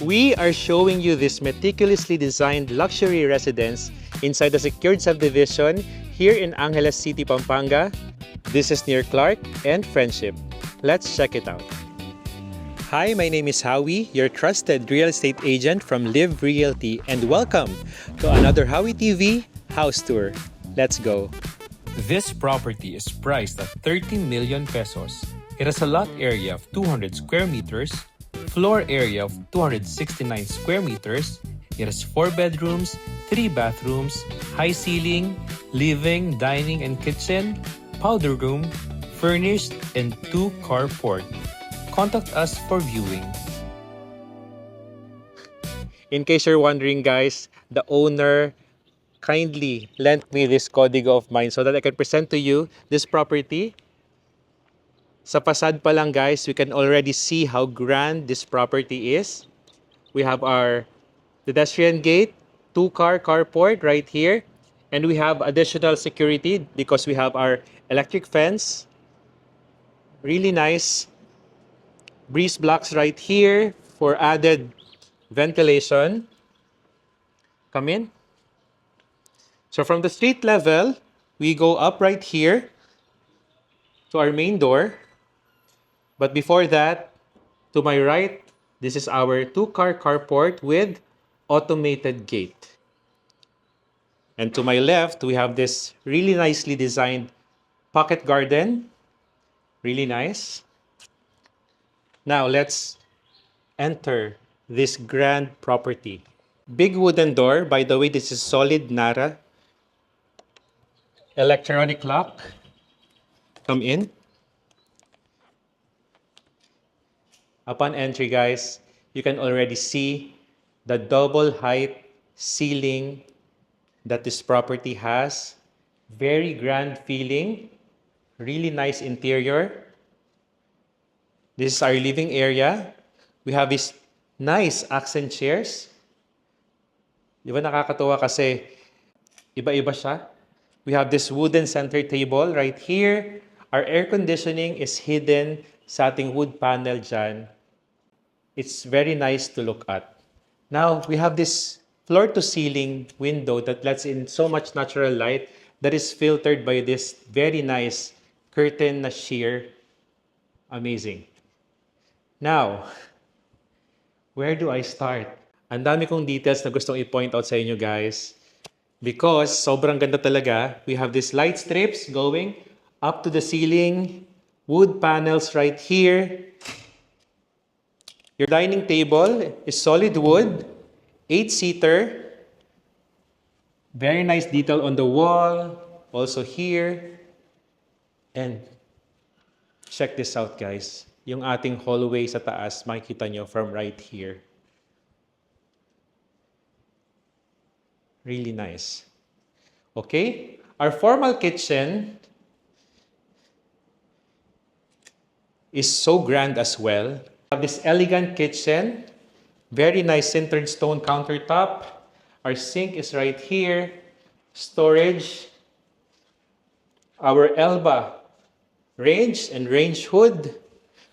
We are showing you this meticulously designed luxury residence inside the secured subdivision here in Angeles City, Pampanga. This is near Clark and Friendship. Let's check it out. Hi, my name is Howie, your trusted real estate agent from Live Realty, and welcome to another Howie TV house tour. Let's go. This property is priced at 30 million pesos. It has a lot area of 200 square meters, floor area of 269 square meters. It has 4 bedrooms, 3 bathrooms, high ceiling, living, dining, and kitchen, powder room, furnished, and 2 carport. Contact us for viewing. In case you're wondering, guys, the owner kindly lent me this código of mine so that I can present to you this property. Sa facade pa lang, guys, we can already see how grand this property is. We have our pedestrian gate, 2-car carport right here, and we have additional security because we have our electric fence. Really nice. Breeze blocks right here for added ventilation. Come in. So from the street level, we go up right here to our main door. But before that, to my right, this is our 2-car carport with automated gate. And to my left, we have this really nicely designed pocket garden. Really nice. Now let's enter this grand property. Big wooden door. By the way, this is solid Nara. Electronic lock. Come in. Upon entry, guys, you can already see the double height ceiling that this property has. Very grand feeling. Really nice interior. This is our living area. We have these nice accent chairs. Di ba nakakatuwa kasi iba-iba siya? We have this wooden center table right here. Our air conditioning is hidden sa ating wood panel dyan. It's very nice to look at. Now, we have this floor-to-ceiling window that lets in so much natural light that is filtered by this very nice curtain na sheer. Amazing. Now, where do I start? Ang dami kong details na gustong i-point out sa inyo, guys. Because sobrang ganda talaga. We have these light strips going up to the ceiling. Wood panels right here. Your dining table is solid wood. 8-seater. Very nice detail on the wall. Also here. And check this out, guys. Yung ating hallway sa taas, makikita nyo from right here. Really nice. Okay? Our formal kitchen is so grand as well. We have this elegant kitchen. Very nice sintered stone countertop. Our sink is right here. Storage. Our Elba range and range hood.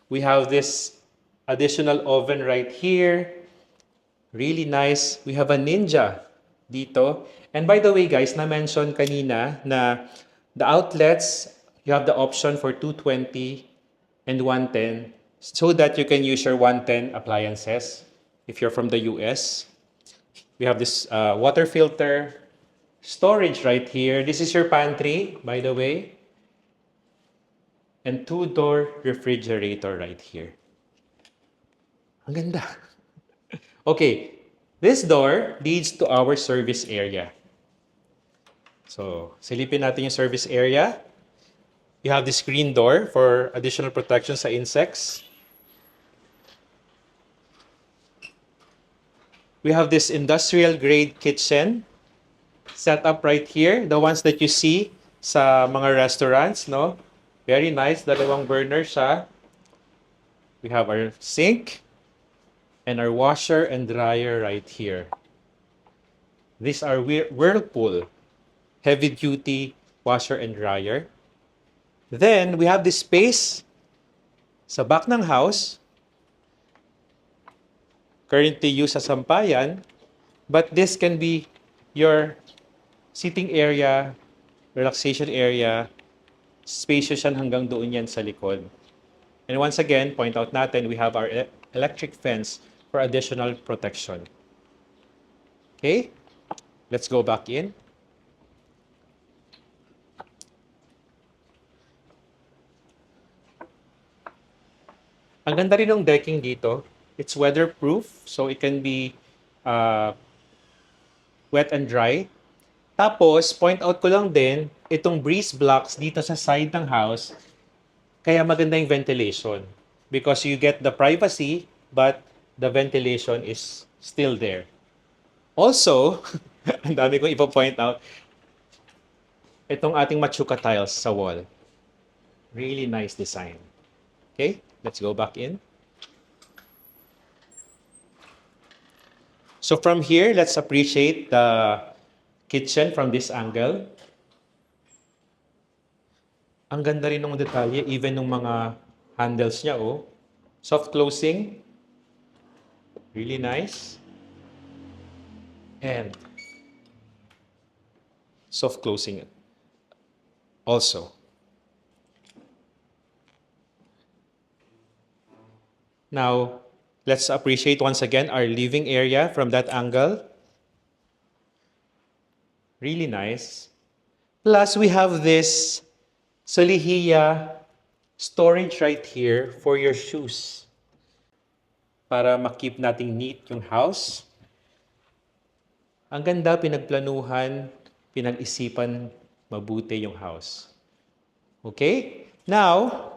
We have this additional oven right here. Really nice. We have a Ninja dito. And by the way, guys, na-mention kanina na the outlets, you have the option for 220 and 110 so that you can use your 110 appliances if you're from the US. We have this water filter, storage right here. This is your pantry, by the way. And 2-door refrigerator right here. Ang ganda. Okay, this door leads to our service area. So, silipin natin yung service area. You have this screen door for additional protection sa insects. We have this industrial grade kitchen set up right here. The ones that you see sa mga restaurants, no? Very nice. Dalawang burner siya. We have our sink and our washer and dryer right here. These are Whirlpool heavy-duty washer and dryer. Then, we have this space sa back ng house. currently used as sampayan, but this can be your sitting area, relaxation area, spacious yan hanggang doon yan sa likod. And once again, point out natin, we have our electric fence for additional protection. Okay? Let's go back in. Ang ganda rin ng decking dito. It's weatherproof, so it can be uh, wet and dry. Tapos, point out ko lang din, itong breeze blocks dito sa side ng house, kaya maganda yung ventilation. Because you get the privacy, but the ventilation is still there. Also, ang dami kong ipo-point out, itong ating machuca tiles sa wall. Really nice design. Okay, let's go back in. So from here, let's appreciate the kitchen from this angle. Ang ganda rin ng detalye, even ng mga handles niya, oh. Soft closing. Really nice. And soft closing also. Now, let's appreciate once again our living area from that angle. Really nice. Plus, we have this Solihiya storage right here for your shoes. Para makip nating neat yung house. Ang ganda, pinagplanuhan, pinag-isipan mabuti yung house. Okay? Now,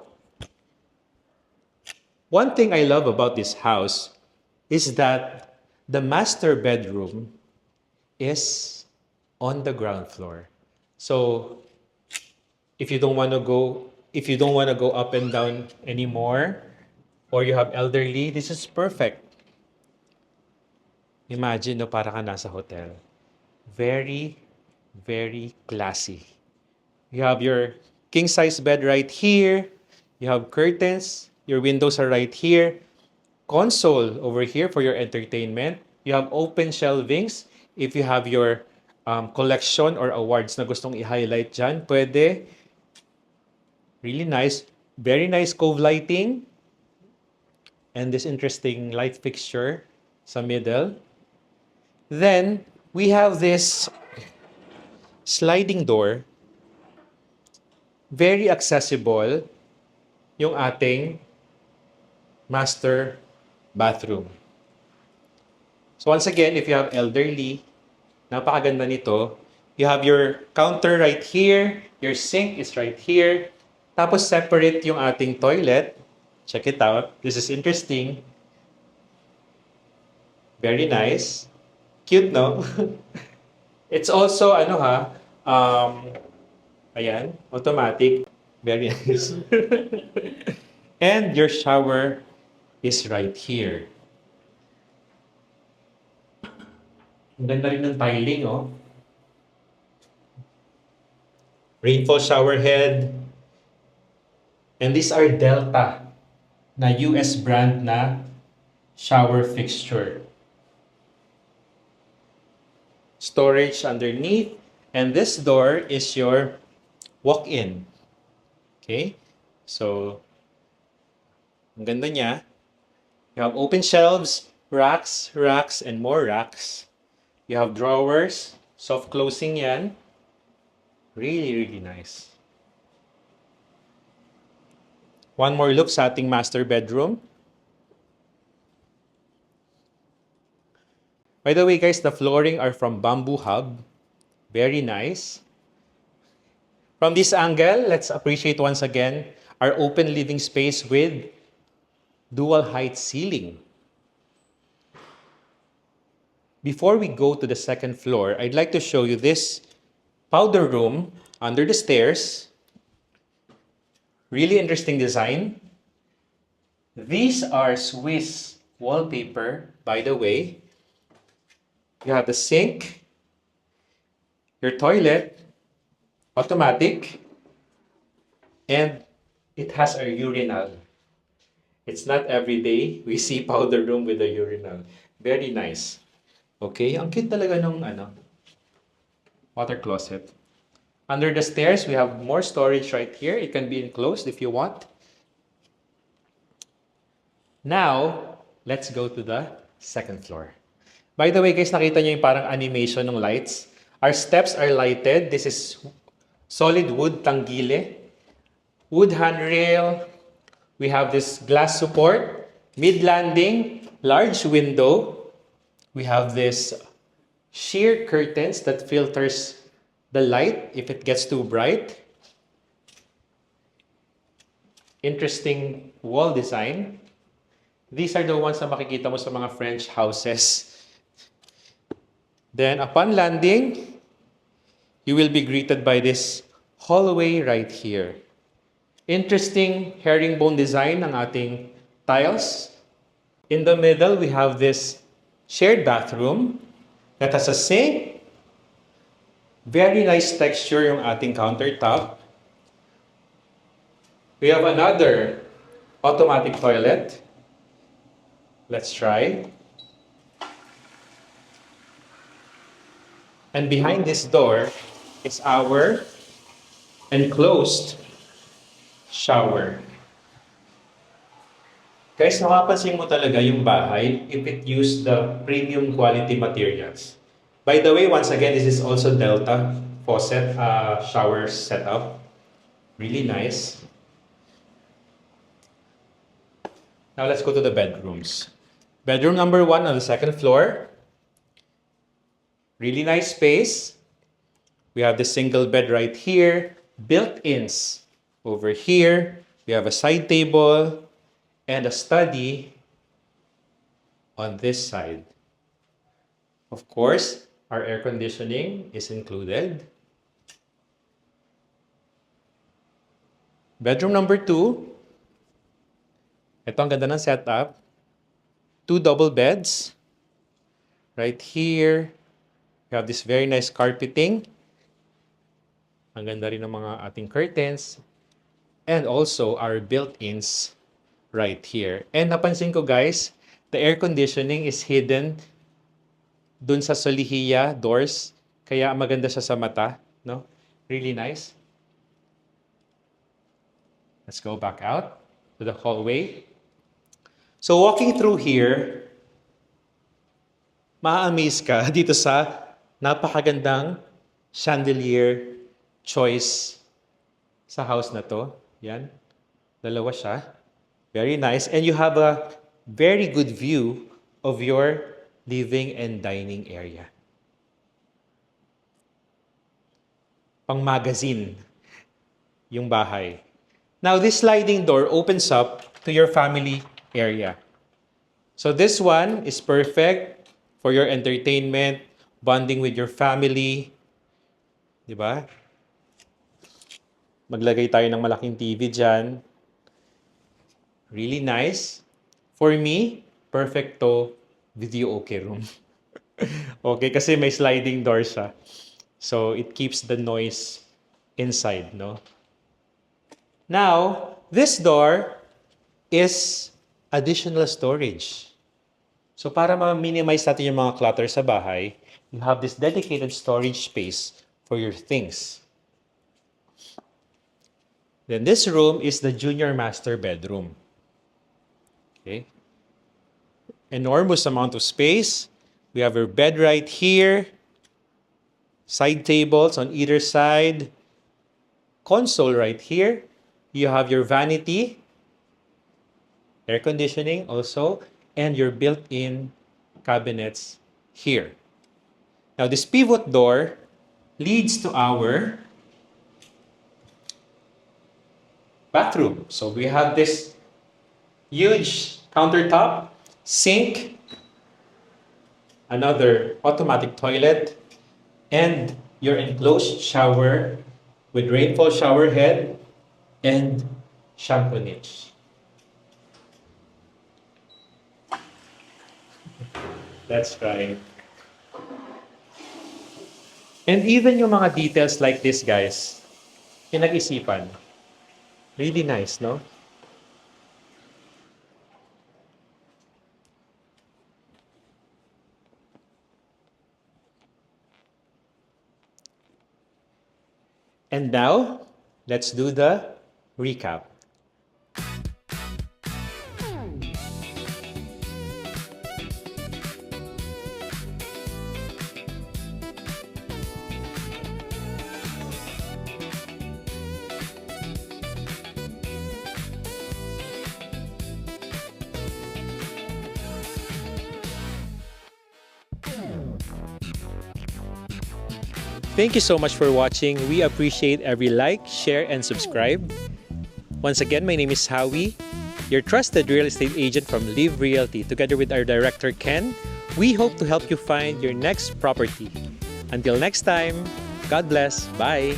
one thing I love about this house is that the master bedroom is on the ground floor. So, if you don't want to go up and down anymore, or you have elderly, this is perfect. Imagine, no, para ka nasa hotel. Very, very classy. You have your king-size bed right here. You have curtains. Your windows are right here. Console over here for your entertainment. You have open shelvings. If you have your collection or awards na gustong i-highlight dyan, pwede. Really nice. Very nice cove lighting. And this interesting light fixture sa middle. Then, we have this sliding door. Very accessible yung ating master bathroom. So once again, if you have elderly, napakaganda nito. You have your counter right here. Your sink is right here. Tapos separate yung ating toilet. Check it out. This is interesting. Very nice. Cute, no? It's also, ayan, automatic. Very nice. And your shower is right here. Ang ganda rin ng tiling, oh. Rainfall shower head. And these are Delta na US brand na shower fixture. Storage underneath. And this door is your walk-in. Okay? So, ang ganda niya. You have open shelves, racks, and more racks. You have drawers, soft closing yan. Really, really nice. One more look sa ating master bedroom. By the way, guys, the flooring are from Bamboo Hub. Very nice. From this angle, let's appreciate once again our open living space with dual height ceiling. Before we go to the second floor, I'd like to show you this powder room under the stairs. Really interesting design. These are Swiss wallpaper, by the way. You have the sink, your toilet, automatic, and it has a urinal. It's not every day we see powder room with a urinal. Very nice. Okay, ang cute talaga nung water closet. Under the stairs, we have more storage right here. It can be enclosed if you want. Now, let's go to the second floor. By the way, guys, nakita nyo yung parang animation ng lights. Our steps are lighted. This is solid wood tanggile. Wood handrail. We have this glass support. Mid-landing, large window. We have this sheer curtains that filters the light if it gets too bright. Interesting wall design. These are the ones na makikita mo sa mga French houses. Then, upon landing, you will be greeted by this hallway right here. Interesting herringbone design ng ating tiles. In the middle, we have this shared bathroom that has a sink. Very nice texture yung ating countertop. We have another automatic toilet. Let's try. And behind this door is our enclosed shower. Guys, makapansin mo talaga yung bahay if it used the premium quality materials. By the way, once again, this is also Delta faucet shower setup. Really nice. Now let's go to the bedrooms. Bedroom number 1 on the second floor. Really nice space. We have the single bed right here. Built-ins over here. We have a side table and a study on this side. Of course, our air conditioning is included. Bedroom number 2. Ito ang ganda ng setup. 2 double beds. Right here. We have this very nice carpeting. Ang ganda rin ng mga ating curtains. And also our built-ins right here. And napansin ko guys, the air conditioning is hidden dun sa solihiya doors. Kaya maganda siya sa mata. No? Really nice. Let's go back out to the hallway. So walking through here, ma-amaze ka dito sa napakagandang chandelier choice sa house na to. Yan. Dalawa siya. Very nice. And you have a very good view of your living and dining area. Pang magazine yung bahay. Now, this sliding door opens up to your family area. So this one is perfect for your entertainment, bonding with your family. Diba? Maglagay tayo ng malaking TV dyan. Really nice. For me, perfecto video okay room. Okay, kasi may sliding door siya. So it keeps the noise inside, no? Now, this door is additional storage. So para ma-minimize natin yung mga clutter sa bahay, you have this dedicated storage space for your things. Then this room is the junior master bedroom. Okay. Enormous amount of space. We have our bed right here. Side tables on either side. Console right here. You have your vanity. Air conditioning also. And your built-in cabinets here. Now this pivot door leads to our bathroom. So we have this huge countertop, sink, another automatic toilet, and your enclosed shower with rainfall shower head and shampoo niche. That's right. And even yung mga details like this, guys, pinag-isipan. Really nice, no? And now, let's do the recap. Thank you so much for watching. We appreciate every like, share, and subscribe. Once again, my name is Howie, your trusted real estate agent from Live Realty. Together with our director, Ken, we hope to help you find your next property. Until next time, God bless. Bye.